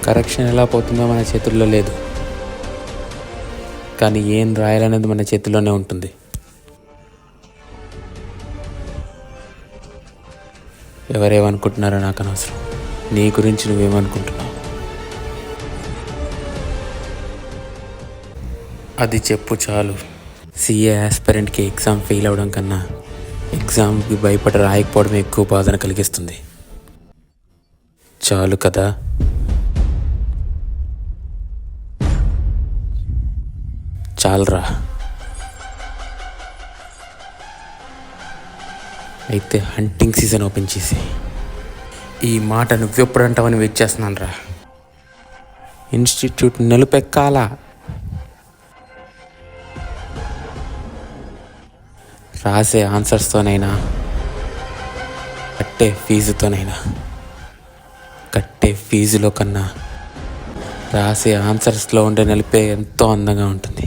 Correction ఎలా పోతుందో మన చేతుల్లో లేదు, కానీ ఏం రాయాలనేది మన చేతుల్లోనే ఉంటుంది. ఎవరేమనుకుంటున్నారో నాకు అనవసరం. నీ గురించి నువ్వేమనుకుంటున్నావు అది చెప్పు చాలు. సిఏ ఆస్పిరెంట్కి ఎగ్జామ్ ఫెయిల్ అవడం కన్నా ఎగ్జామ్కి భయపడి రాయకపోవడం ఎక్కువ బాధను కలిగిస్తుంది. చాలు కదా. చాలరా. అయితే హంటింగ్ సీజన్ ఓపెన్ చేసి ఈ మాట నువ్వెప్పుడు అంటావని వెయిట్ చేస్తున్నాను రా. ఇన్స్టిట్యూట్ నిలుపెక్కాలా, రాసే ఆన్సర్స్తోనైనా కట్టే ఫీజుతోనైనా. కట్టే ఫీజులో కన్నా రాసే ఆన్సర్స్లో ఉండే నిలిపే ఎంతో అందంగా ఉంటుంది.